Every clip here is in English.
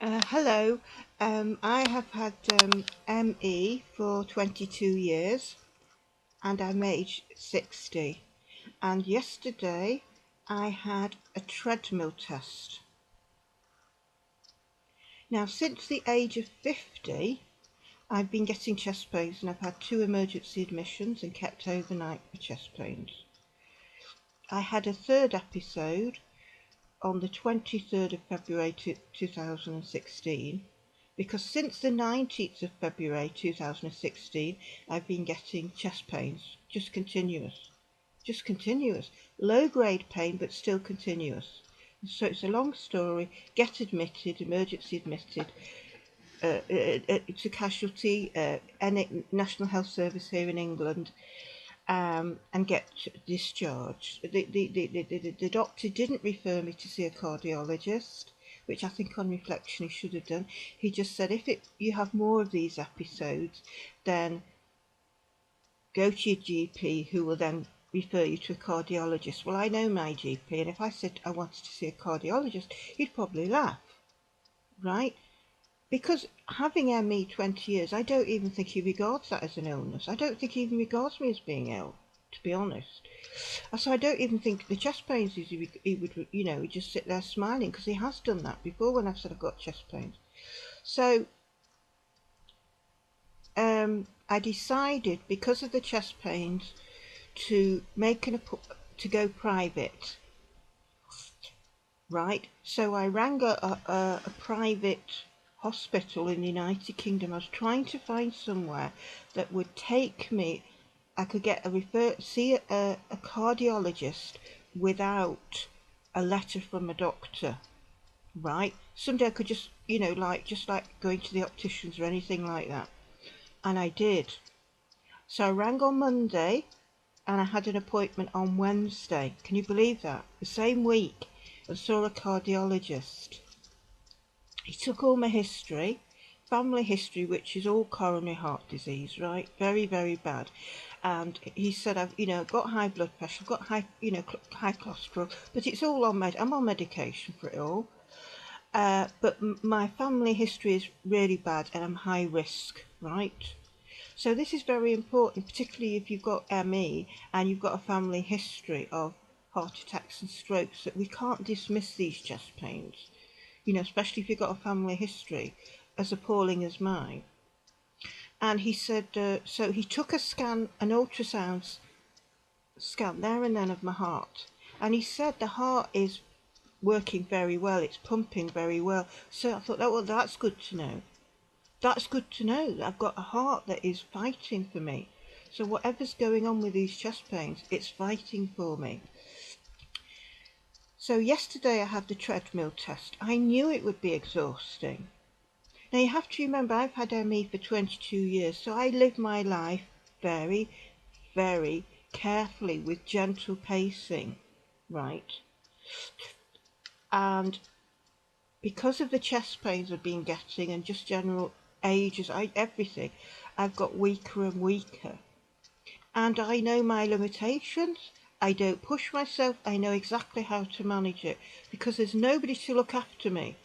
Hello, I have had ME for 22 years and I'm age 60. And yesterday I had a treadmill test. Now, since the age of 50, I've been getting chest pains and I've had 2 emergency admissions and kept overnight for chest pains. I had a third episode on the 23rd of February 2016, because since the 19th of February 2016 I've been getting chest pains, just continuous, low grade pain but still continuous. So it's a long story. Get admitted, emergency admitted, to casualty, National Health Service here in England, and get discharged. The doctor didn't refer me to see a cardiologist, which I think on reflection he should have done. He just said, if you have more of these episodes, then go to your GP, who will then refer you to a cardiologist. Well, I know my GP, and if I said I wanted to see a cardiologist, he'd probably laugh, right? Because having ME 20 years, I don't even think he regards that as an illness. I don't think he even regards me as being ill, to be honest. So I don't even think the chest pains he would, he'd just sit there smiling, because he has done that before when I've said I've got chest pains. So I decided, because of the chest pains, to to go private, right? So I rang a private hospital in the United Kingdom. I was trying to find somewhere that would take me, I could get see a cardiologist without a letter from a doctor, right? Someday I could just, just like going to the opticians or anything like that. And I did. So I rang on Monday and I had an appointment on Wednesday. Can you believe that? The same week, and saw a cardiologist. He took all my history, family history, which is all coronary heart disease, right? Very, very bad. And he said, I've, got high blood pressure, I've got high, high cholesterol, but it's all I'm on medication for it all. But my family history is really bad and I'm high risk, right? So this is very important, particularly if you've got ME and you've got a family history of heart attacks and strokes, that we can't dismiss these chest pains, especially if you've got a family history as appalling as mine. And he said, so he took a scan, an ultrasound scan there and then of my heart. And he said the heart is working very well, it's pumping very well. So I thought, well, that's good to know. That's good to know that I've got a heart that is fighting for me. So whatever's going on with these chest pains, it's fighting for me. So yesterday I had the treadmill test. I knew it would be exhausting. Now you have to remember, I've had ME for 22 years, so I live my life very, very carefully with gentle pacing, right? And because of the chest pains I've been getting and just general ages, everything, I've got weaker and weaker. And I know my limitations. I don't push myself. I know exactly how to manage it, because there's nobody to look after me.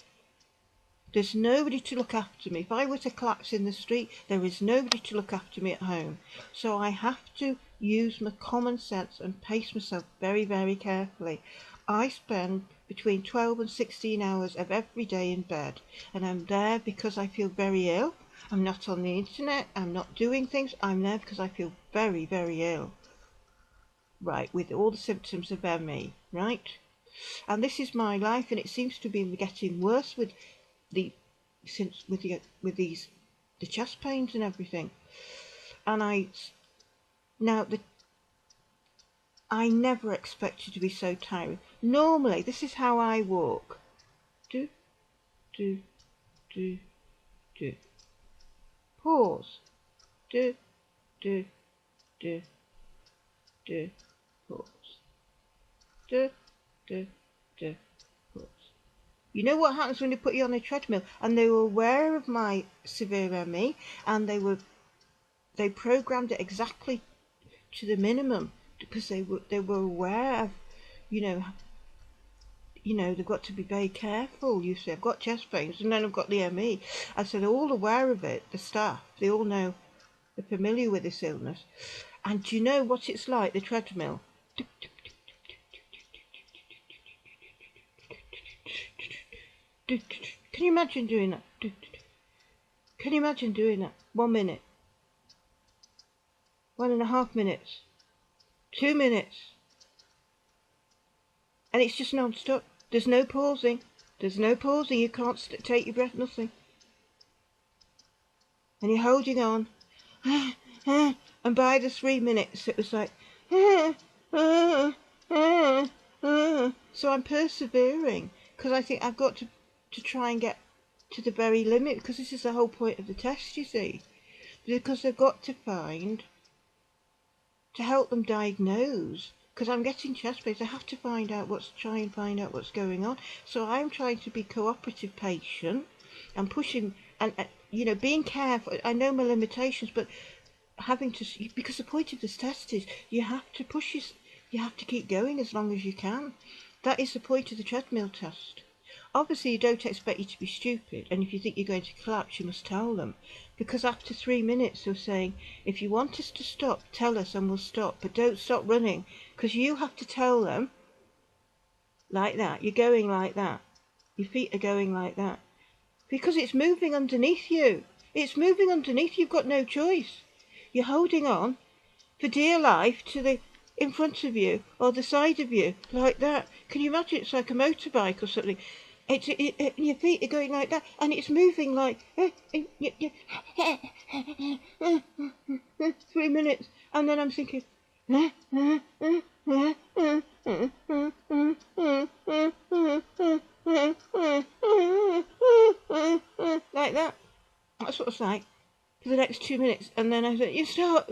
There's nobody to look after me. If I were to collapse in the street, there is nobody to look after me at home. So I have to use my common sense and pace myself very, very carefully. I spend between 12 and 16 hours of every day in bed, and I'm there because I feel very ill. I'm not on the internet, I'm not doing things, I'm there because I feel very, very ill, right, with all the symptoms of ME, right? And this is my life, and it seems to be getting worse with the chest pains and everything. And I never expected to be so tired. Normally, this is how I walk. Do, do, do, do. Pause. Do, do, do, do. Pause. Do, do, do. Pause. You know what happens when you put you on a treadmill? And they were aware of my severe ME, and they programmed it exactly to the minimum, because they were aware of, they've got to be very careful. You see, I've got chest pains and then I've got the ME. I said they're all aware of it, the staff. They all know, they're familiar with this illness. And do you know what it's like, the treadmill? Can you imagine doing that? Can you imagine doing that? 1 minute, 1.5 minutes, 2 minutes. And it's just non-stop. There's no pausing. There's no pausing. You can't take your breath, nothing. And you're holding on. And by the 3 minutes, it was like... So I'm persevering. Because I think I've got to try and get to the very limit. Because this is the whole point of the test, you see. Because they've got to find... to help them diagnose. Because I'm getting chest pains, I have to try and find out what's going on. So I'm trying to be cooperative patient and pushing and being careful. I know my limitations, but having to, because the point of this test is you have to push you have to keep going as long as you can. That is the point of the treadmill test. Obviously, you don't expect you to be stupid, and if you think you're going to collapse, you must tell them. Because after 3 minutes of saying, if you want us to stop, tell us and we'll stop, but don't stop running, because you have to tell them, like that, you're going like that, your feet are going like that, because it's moving underneath you. It's moving underneath, you've got no choice. You're holding on for dear life to the in front of you or the side of you, like that. Can you imagine? It's like a motorbike or something. Your feet are going like that, and it's moving like 3 minutes, and then I'm thinking, like that. That's what it's like for the next 2 minutes, and then I said, "You stop."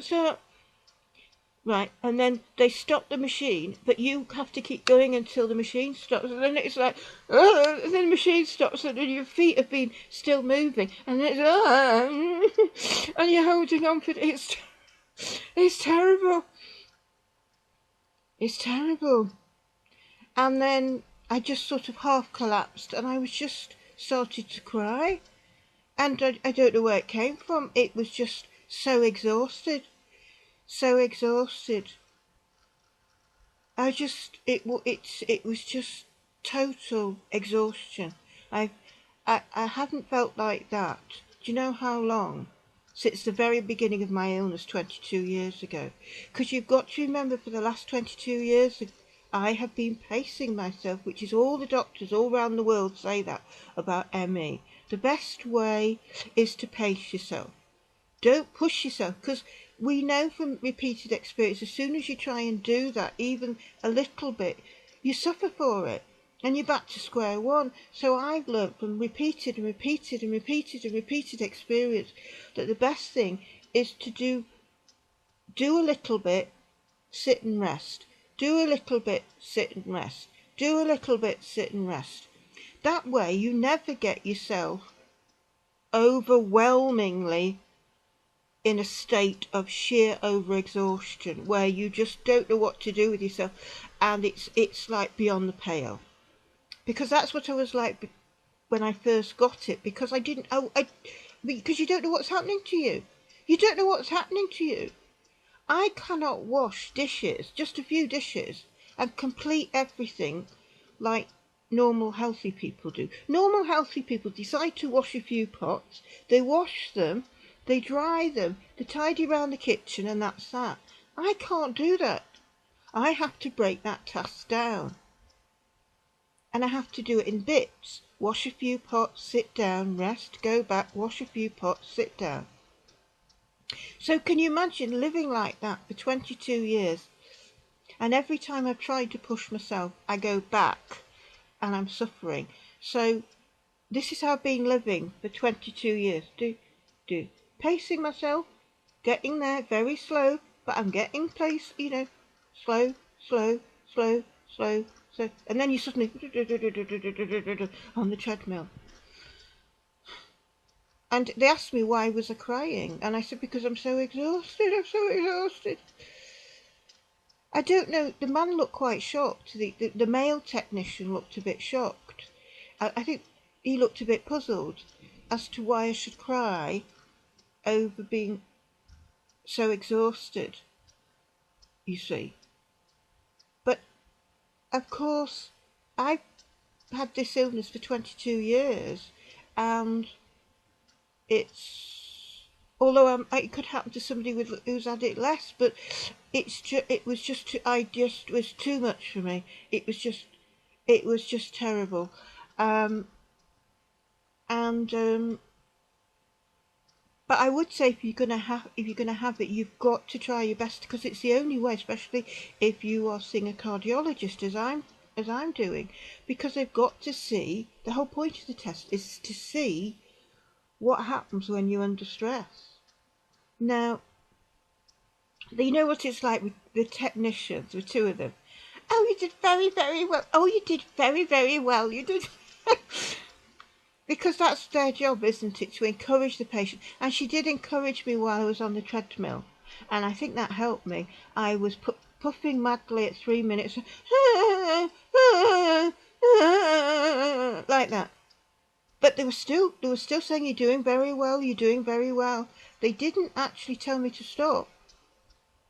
Right, and then they stop the machine, but you have to keep going until the machine stops. And then it's like, and then the machine stops, and then your feet have been still moving, and it's, and you're holding on for it. It's terrible. It's terrible. And then I just sort of half collapsed, and I was just started to cry, and I don't know where it came from. It was just so exhausted. So exhausted. It was just total exhaustion. I hadn't felt like that. Do you know how long? Since the very beginning of my illness 22 years ago. Because you've got to remember, for the last 22 years, I have been pacing myself, which is all the doctors all around the world say that about ME. The best way is to pace yourself. Don't push yourself, because we know from repeated experience, as soon as you try and do that, even a little bit, you suffer for it, and you're back to square one. So I've learnt from repeated experience that the best thing is to do a little bit, sit and rest. Do a little bit, sit and rest. Do a little bit, sit and rest. That way you never get yourself overwhelmingly in a state of sheer overexhaustion where you just don't know what to do with yourself, and it's like beyond the pale. Because that's what I was like when I first got it, because because you don't know what's happening to you. You don't know what's happening to you. I cannot wash dishes, just a few dishes, and complete everything like normal healthy people do. Normal healthy people decide to wash a few pots, they wash them, they dry them, they tidy around the kitchen, and that's that. I can't do that. I have to break that task down. And I have to do it in bits. Wash a few pots, sit down, rest, go back, wash a few pots, sit down. So can you imagine living like that for 22 years? And every time I've tried to push myself, I go back and I'm suffering. So this is how I've been living for 22 years. Pacing myself, getting there very slow, but I'm getting place, slow, and then you suddenly on the treadmill. And they asked me why was I crying, and I said because I'm so exhausted. I don't know, the man looked quite shocked. The male technician looked a bit shocked. I think he looked a bit puzzled as to why I should cry over being so exhausted, you see. But, of course, I've had this illness for 22 years, and it's, although it could happen to somebody who's had it less, but it was just, was too much for me. It was just terrible. But I would say if you're gonna have it, you've got to try your best, because it's the only way, especially if you are seeing a cardiologist, as I'm doing, because they've got to see, the whole point of the test is to see what happens when you're under stress. Now, you know what it's like with the technicians, with two of them. Oh, you did very, very well. Oh, you did very, very well. You did. Because that's their job, isn't it, to encourage the patient. And she did encourage me while I was on the treadmill, and I think that helped me. I was puffing madly at 3 minutes, like that. But they were still saying, you're doing very well, you're doing very well. They didn't actually tell me to stop.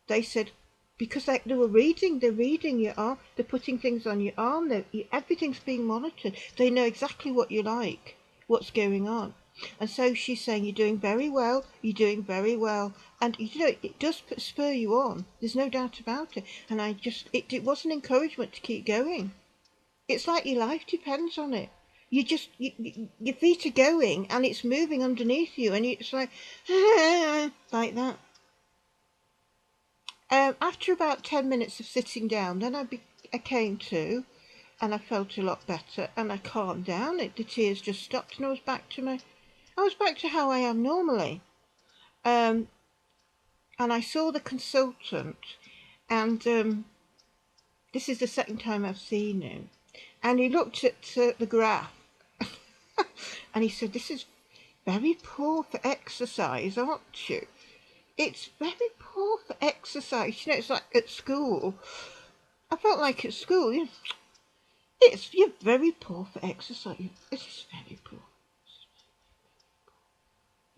They said, because they were reading your arm, they're putting things on your arm, everything's being monitored. They know exactly what you like, what's going on. And so she's saying, you're doing very well, you're doing very well. And it does spur you on, there's no doubt about it. And it was an encouragement to keep going. It's like your life depends on it. Your feet are going and it's moving underneath you, and it's like, like that. After about 10 minutes of sitting down, then I came to, and I felt a lot better, and I calmed down. The tears just stopped, and I was back to how I am normally. And I saw the consultant, and this is the second time I've seen him, and he looked at the graph, and he said, "This is very poor for exercise, aren't you? It's very poor for exercise." It's like at school. I felt like at school, you're very poor for exercise. It's just very poor.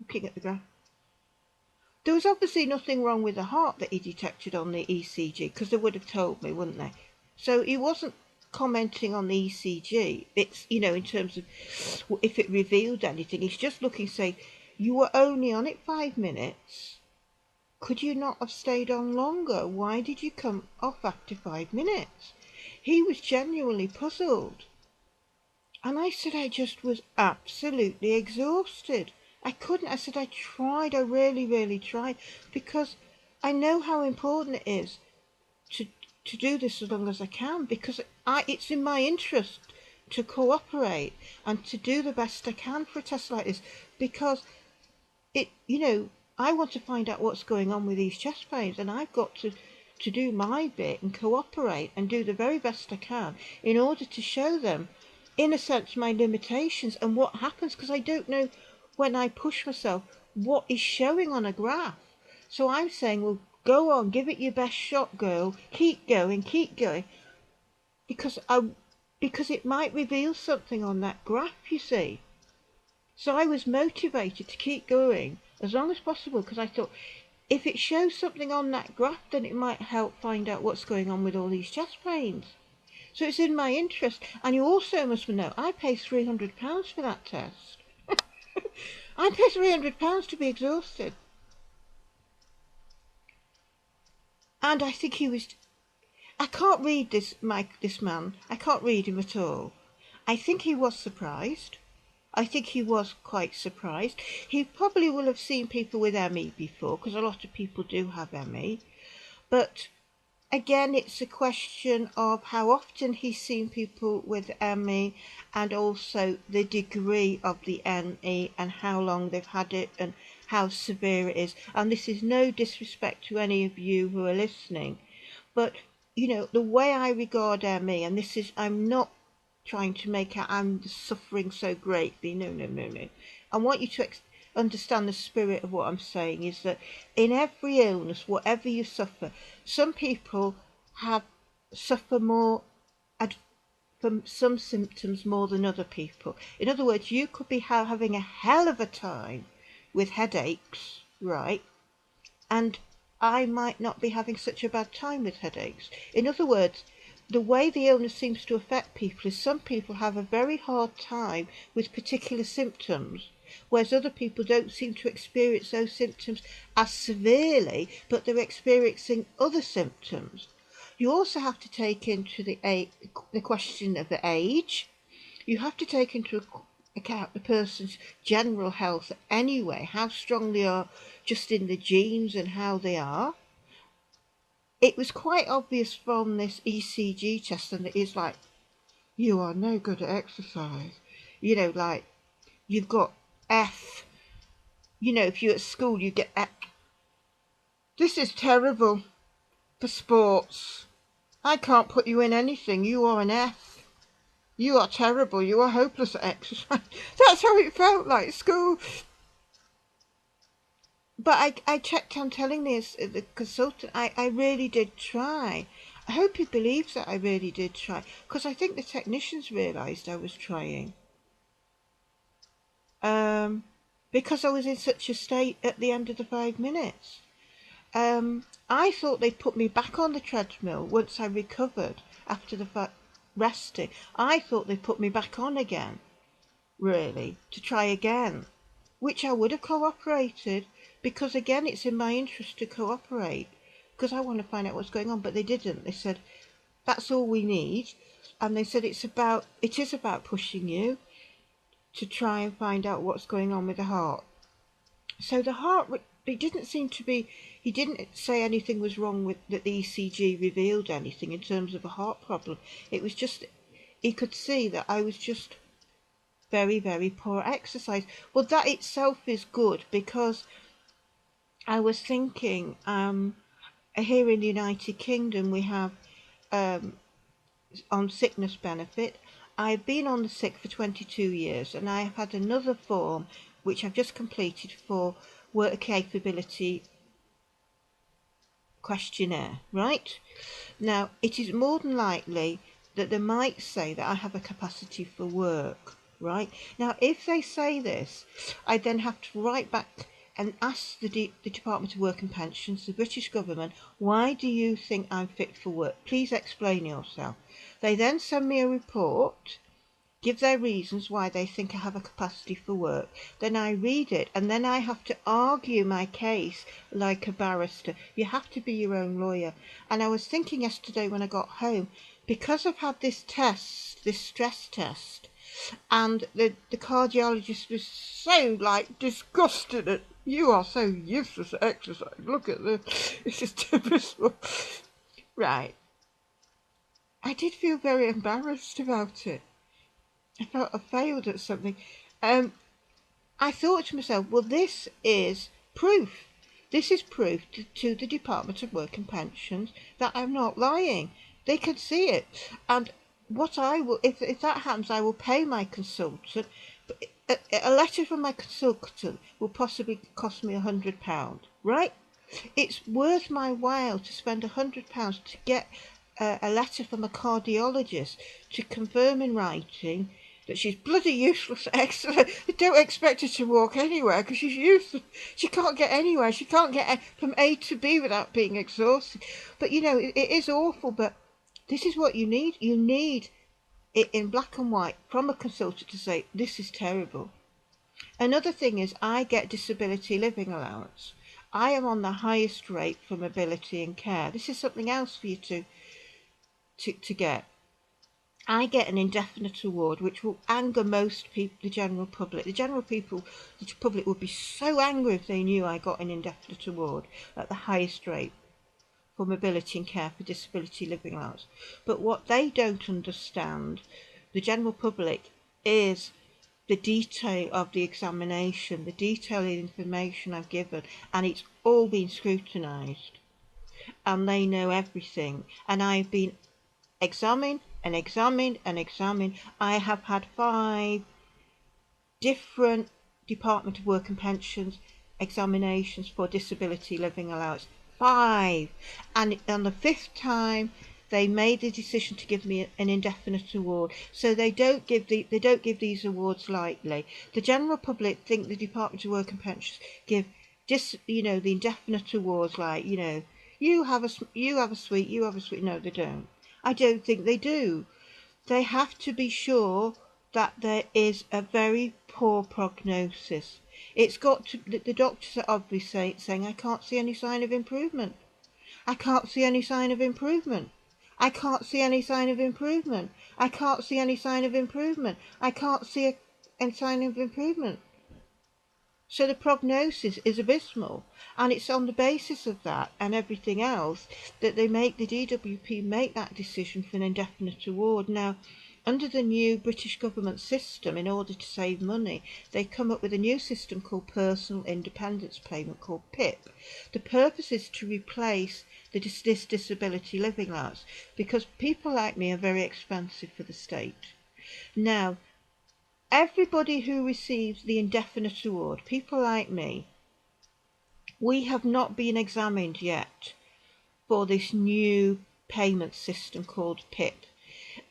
Looking at the graph. There was obviously nothing wrong with the heart that he detected on the ECG, because they would have told me, wouldn't they? So he wasn't commenting on the ECG. It's, in terms of if it revealed anything. He's just looking, saying, you were only on it 5 minutes. Could you not have stayed on longer? Why did you come off after 5 minutes? He was genuinely puzzled. And I said I just was absolutely exhausted. I couldn't. I said I tried. I really, really tried. Because I know how important it is to do this as long as I can. Because it's in my interest to cooperate and to do the best I can for a test like this. Because I want to find out what's going on with these chest pains, and I've got to do my bit and cooperate and do the very best I can in order to show them, in a sense, my limitations and what happens, because I don't know when I push myself what is showing on a graph. So I'm saying, well, go on, give it your best shot, girl. Keep going, because it might reveal something on that graph, you see. So I was motivated to keep going as long as possible, because I thought, if it shows something on that graph, then it might help find out what's going on with all these chest pains. So it's in my interest. And you also must know, I pay £300 for that test. I pay £300 to be exhausted. And I think I can't read this man. I can't read him at all. I think he was surprised. I think he was quite surprised. He probably will have seen people with ME before, because a lot of people do have ME. But again, it's a question of how often he's seen people with ME, and also the degree of the ME and how long they've had it and how severe it is. And this is no disrespect to any of you who are listening, but the way I regard ME, and I'm not trying to make out I'm suffering so greatly. No. I want you to understand the spirit of what I'm saying is that in every illness, whatever you suffer, some people suffer more from some symptoms more than other people. In other words, you could be having a hell of a time with headaches, right? And I might not be having such a bad time with headaches. In other words, the way the illness seems to affect people is some people have a very hard time with particular symptoms, whereas other people don't seem to experience those symptoms as severely, but they're experiencing other symptoms. You also have to take into the question of the age. You have to take into account the person's general health anyway, how strong they are just in the genes and how they are. It was quite obvious from this ECG test, and it is like, you are no good at exercise. You know, like, you've got F. You know, if you're at school, you get F. This is terrible for sports. I can't put you in anything. You are an F. You are terrible. You are hopeless at exercise. That's how it felt like school. But I checked on telling the consultant, I really did try. I hope he believes that I really did try, because I think the technicians realised I was trying. Because I was in such a state at the end of the 5 minutes. I thought they'd put me back on the treadmill once I recovered after the resting. I thought they'd put me back on again, really, to try again, which I would have cooperated, because again, it's in my interest to cooperate, because I want to find out what's going on. But they didn't. They said, that's all we need. And they said, it is about pushing you to try and find out what's going on with the heart. So the heart, it didn't seem to be, he didn't say anything was wrong with that the ECG revealed anything in terms of a heart problem. It was just, he could see that I was just very, very poor exercise. Well, that itself is good, because I was thinking, here in the United Kingdom we have on sickness benefit. I've been on the sick for 22 years, and I have had another form which I've just completed for work capability questionnaire, right? Now, it is more than likely that they might say that I have a capacity for work, right? Now, if they say this, I then have to write back and ask the Department of Work and Pensions, the British government, why do you think I'm fit for work? Please explain yourself. They then send me a report, give their reasons why they think I have a capacity for work. Then I read it, and then I have to argue my case like a barrister. You have to be your own lawyer. And I was thinking yesterday when I got home, because I've had this test, this stress test, and the cardiologist was so disgusted at, you are so useless at exercise. Look at this. This is typical. Right. I did feel very embarrassed about it. I felt I failed at something. I thought to myself, well, this is proof. This is proof to the Department of Work and Pensions that I'm not lying. They can see it. And what I will, if that happens, I will pay my consultant. A letter from my consultant will possibly cost me £100, right? It's worth my while to spend £100 to get a letter from a cardiologist to confirm in writing that she's bloody useless at exercise. Don't expect her to walk anywhere because she's useless. She can't get anywhere. She can't get from A to B without being exhausted. But you know, it is awful, but this is what you need. You need it in black and white from a consultant to say, this is terrible. Another thing is, I get disability living allowance. I am on the highest rate for mobility and care. This is something else for you to get. I get an indefinite award, which will anger most people, the general public. The public would be so angry if they knew I got an indefinite award at the highest rate for mobility and care for disability living allowance. But what they don't understand, the general public, is the detail of the examination, the detailed information I've given, and it's all been scrutinised. And they know everything. And I've been examined and examined and examined. I have had 5 different Department of Work and Pensions examinations for disability living allowance. 5, and on the 5th time they made the decision to give me an indefinite award. So they don't give these awards lightly. The general public think the Department of Work and Pensions give just the indefinite awards, like you have a sweet. No, they don't. I don't think they do. They have to be sure that there is a very poor prognosis. It's got to. The doctors are obviously saying, I can't see any sign of improvement. I can't see any sign of improvement. I can't see any sign of improvement. I can't see any sign of improvement. I can't see any sign of improvement. So the prognosis is abysmal, and it's on the basis of that and everything else that they make the DWP make that decision for an indefinite award. Now, under the new British government system, in order to save money, they come up with a new system called Personal Independence Payment, called PIP. The purpose is to replace this disability living allowance, because people like me are very expensive for the state. Now, everybody who receives the indefinite award, people like me, we have not been examined yet for this new payment system called PIP.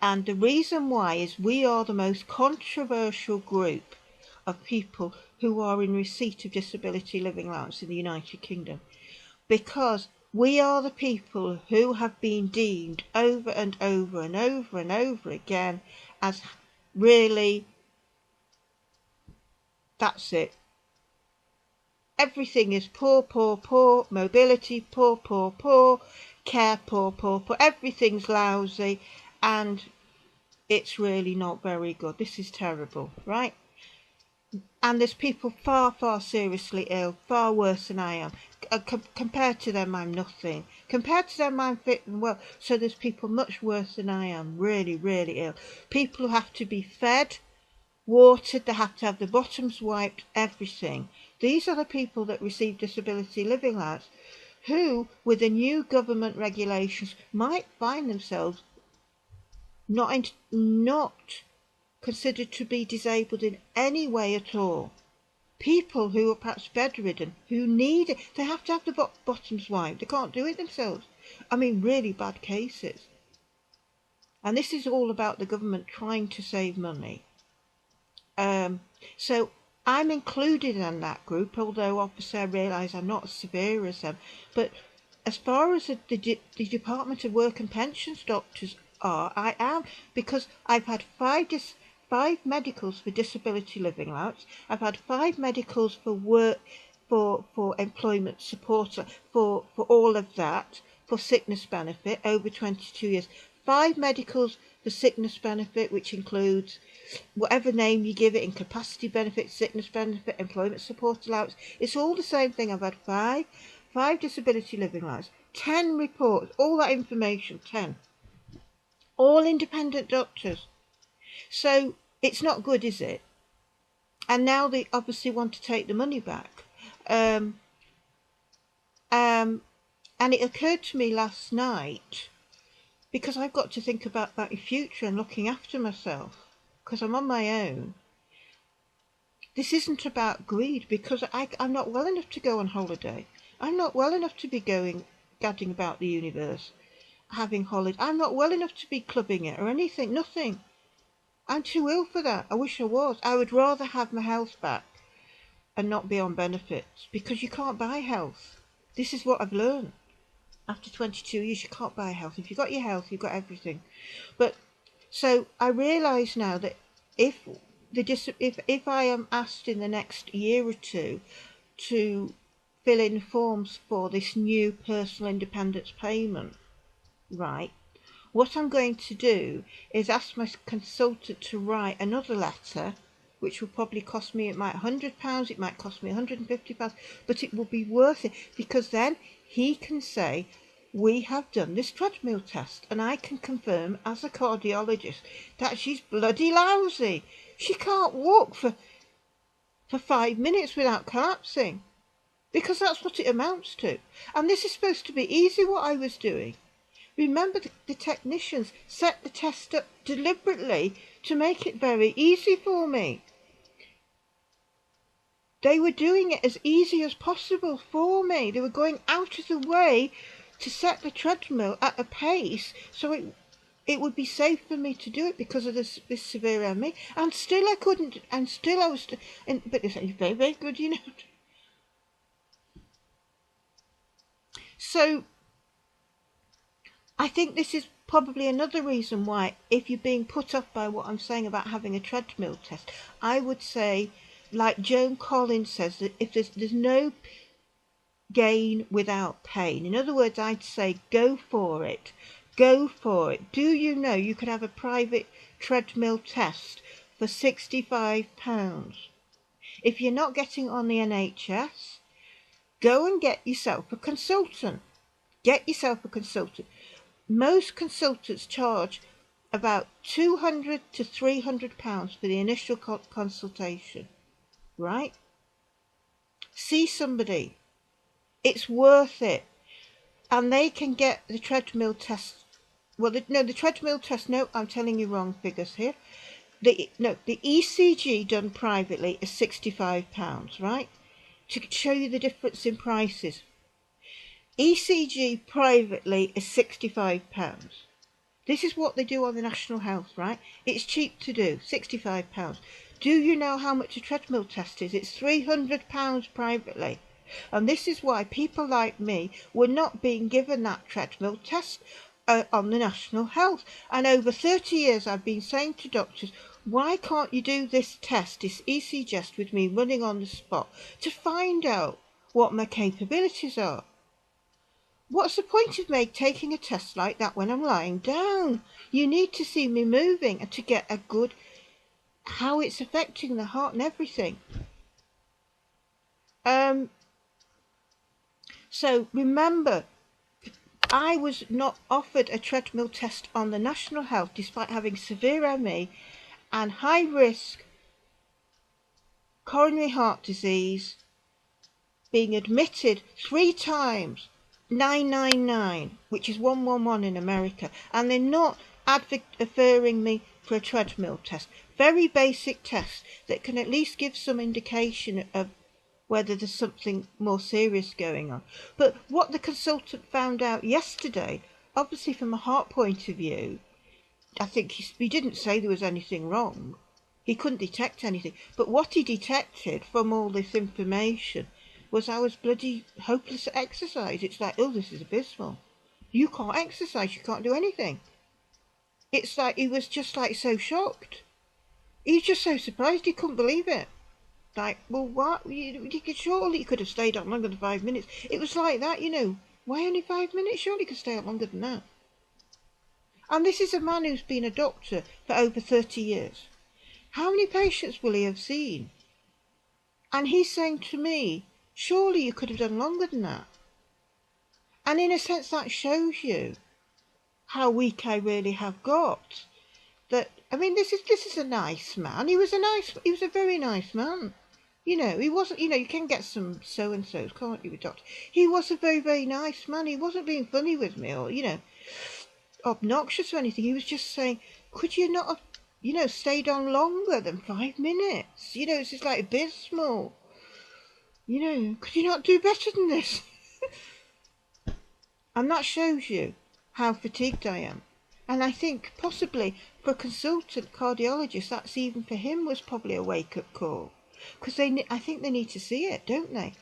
And the reason why is we are the most controversial group of people who are in receipt of disability living allowance in the United Kingdom, because we are the people who have been deemed over and over and over and over again as really, that's it. Everything is poor, poor, poor, mobility, poor, poor, poor, care, poor, poor, poor, everything's lousy, and it's really not very good. This is terrible, right? And there's people far, far seriously ill, far worse than I am. Compared to them, I'm nothing. Compared to them, I'm fit and well. So there's people much worse than I am, really, really ill. People who have to be fed, watered, they have to have the bottoms wiped, everything. These are the people that receive disability living allowance, who, with the new government regulations, might find themselves not considered to be disabled in any way at all. People who are perhaps bedridden, who need it, they have to have the bottoms wiped. They can't do it themselves. I mean, really bad cases. And this is all about the government trying to save money. So I'm included in that group, although obviously I realise I'm not as severe as them. But as far as the Department of Work and Pensions doctors are, I am, because I've had five medicals for disability living allowance. I've had 5 medicals for work, for employment support, for all of that, for sickness benefit over 22 years. 5 medicals for sickness benefit, which includes whatever name you give it, incapacity benefit, sickness benefit, employment support allowance. It's all the same thing. I've had 5 disability living allowance, 10 reports, all that information, 10. All independent doctors. So it's not good, is it? And now they obviously want to take the money back. And it occurred to me last night, because I've got to think about my future and looking after myself, because I'm on my own. This isn't about greed, because I'm not well enough to go on holiday. I'm not well enough to be gadding about the universe, having holiday. I'm not well enough to be clubbing it or anything, nothing. I'm too ill for that. I wish I was. I would rather have my health back and not be on benefits, because you can't buy health. This is what I've learned. After 22 years, you can't buy health. If you've got your health, you've got everything. But so I realise now that if I am asked in the next year or two to fill in forms for this new personal independence payment, right, what I'm going to do is ask my consultant to write another letter, which will probably cost me, it might £100, it might cost me £150, but it will be worth it, because then he can say, we have done this treadmill test, and I can confirm as a cardiologist that she's bloody lousy. She can't walk for 5 minutes without collapsing, because that's what it amounts to. And this is supposed to be easy, what I was doing. Remember, the technicians set the test up deliberately to make it very easy for me. They were doing it as easy as possible for me. They were going out of the way to set the treadmill at a pace so it would be safe for me to do it because of this severe ME. And still I couldn't, and still I was, but they say, very, very good, you know. So I think this is probably another reason why, if you're being put off by what I'm saying about having a treadmill test, I would say, like Joan Collins says, that if there's no gain without pain. In other words, I'd say go for it. Go for it. Do you know you could have a private treadmill test for £65? If you're not getting on the NHS, go and get yourself a consultant. Get yourself a consultant. Most consultants charge about £200 to £300 for the initial consultation, right? See somebody. It's worth it. And they can get the treadmill test. Well, the treadmill test, no, I'm telling you wrong figures here. The ECG done privately is £65, right? To show you the difference in prices. ECG privately is £65. This is what they do on the National Health, right? It's cheap to do, £65. Do you know how much a treadmill test is? It's £300 privately. And this is why people like me were not being given that treadmill test on the National Health. And over 30 years I've been saying to doctors, why can't you do this test, this ECG test with me running on the spot to find out what my capabilities are? What's the point of me taking a test like that when I'm lying down? You need to see me moving and to get a good, how it's affecting the heart and everything. So remember, I was not offered a treadmill test on the National Health despite having severe ME and high risk coronary heart disease, being admitted 3 times, 999, which is 111 in America, and they're not referring me for a treadmill test. Very basic test that can at least give some indication of whether there's something more serious going on. But what the consultant found out yesterday, obviously from a heart point of view, I think he didn't say there was anything wrong. He couldn't detect anything. But what he detected from all this information was I was bloody hopeless at exercise. It's like, oh, this is abysmal. You can't exercise, you can't do anything. It's like he was just like so shocked. He was just so surprised, he couldn't believe it. Like, well, what? Surely you could have stayed on longer than 5 minutes. It was like that, you know. Why only 5 minutes? Surely you could stay on longer than that. And this is a man who's been a doctor for over 30 years. How many patients will he have seen? And he's saying to me, surely you could have done longer than that. And in a sense that shows you how weak I really have got. That, I mean, this is a nice man. He was a very nice man. You know, he wasn't, you know, you can get some so-and-sos, can't you, with doctor? He was a very, very nice man. He wasn't being funny with me or, you know, obnoxious or anything. He was just saying, could you not have, you know, stayed on longer than 5 minutes? You know, it's just like abysmal. You know, could you not do better than this? And that shows you how fatigued I am. And I think possibly for a consultant cardiologist, that's even for him was probably a wake-up call. Because I think they need to see it, don't they?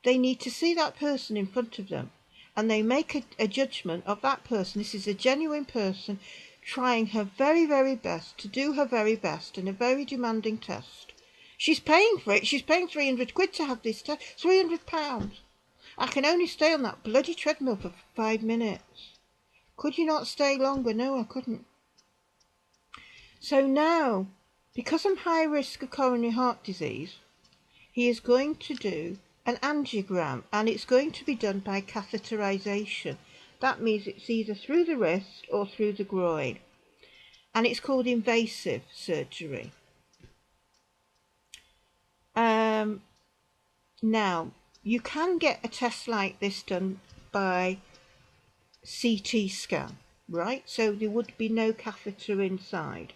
They need to see that person in front of them. And they make a judgment of that person. This is a genuine person trying her very, very best to do her very best in a very demanding test. She's paying for it. She's paying £300 to have this test. £300. I can only stay on that bloody treadmill for 5 minutes. Could you not stay longer? No, I couldn't. So now, because I'm high risk of coronary heart disease, he is going to do an angiogram, and it's going to be done by catheterization. That means it's either through the wrist or through the groin. And it's called invasive surgery. Now, you can get a test like this done by CT scan, right? So there would be no catheter inside.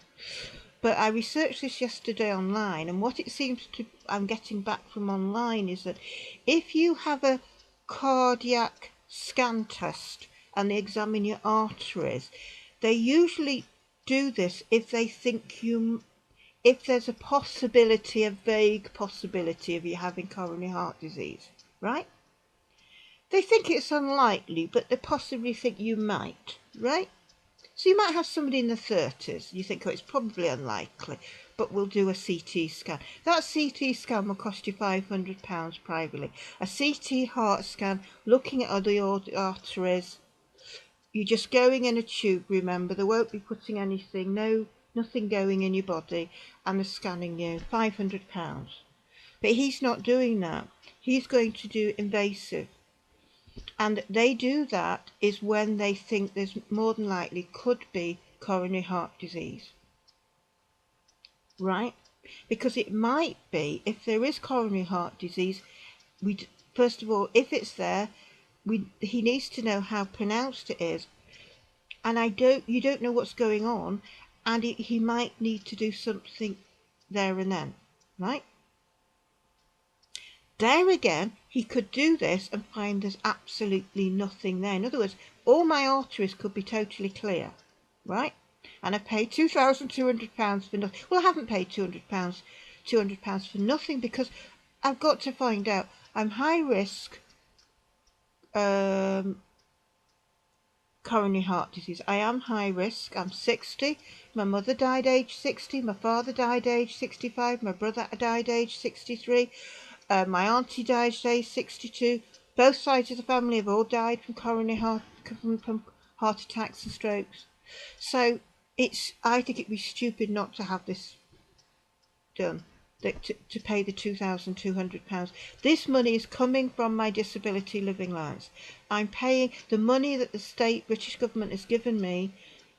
But I researched this yesterday online, and what it seems to I'm getting back from online is that if you have a cardiac scan test and they examine your arteries, they usually do this if they think if there's a possibility, a vague possibility of you having coronary heart disease, right? They think it's unlikely, but they possibly think you might, right? So you might have somebody in the 30s. You think, oh, it's probably unlikely, but we'll do a CT scan. That CT scan will cost you £500 privately. A CT heart scan, looking at other arteries. You're just going in a tube, remember. They won't be putting anything, nothing going in your body, and they're scanning you. £500. But he's not doing that. He's going to do invasive. And they do that is when they think there's more than likely could be coronary heart disease, right? Because it might be, if there is coronary heart disease, first of all, if it's there, he needs to know how pronounced it is, and you don't know what's going on, and he might need to do something there and then, right? There again, he could do this and find there's absolutely nothing there. In other words, all my arteries could be totally clear, right? And I paid £2,200 for nothing. Well, I haven't paid £200 for nothing, because I've got to find out. I'm high risk coronary heart disease. I am high risk. I'm 60. My mother died age 60. My father died age 65. My brother died age 63. My auntie died age 62. Both sides of the family have all died from from heart attacks and strokes. So I think it'd be stupid not to have this done, to pay the £2,200. This money is coming from my disability living allowance. I'm paying the money that the British government has given me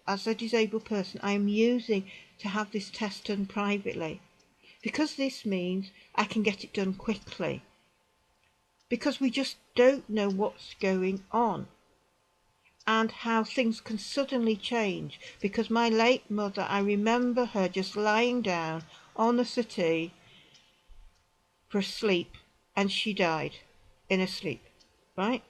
as a disabled person. I'm using to have this test done privately, because this means I can get it done quickly, because we just don't know what's going on and how things can suddenly change. Because my late mother, I remember her just lying down on the settee for a sleep, and she died in her sleep, right?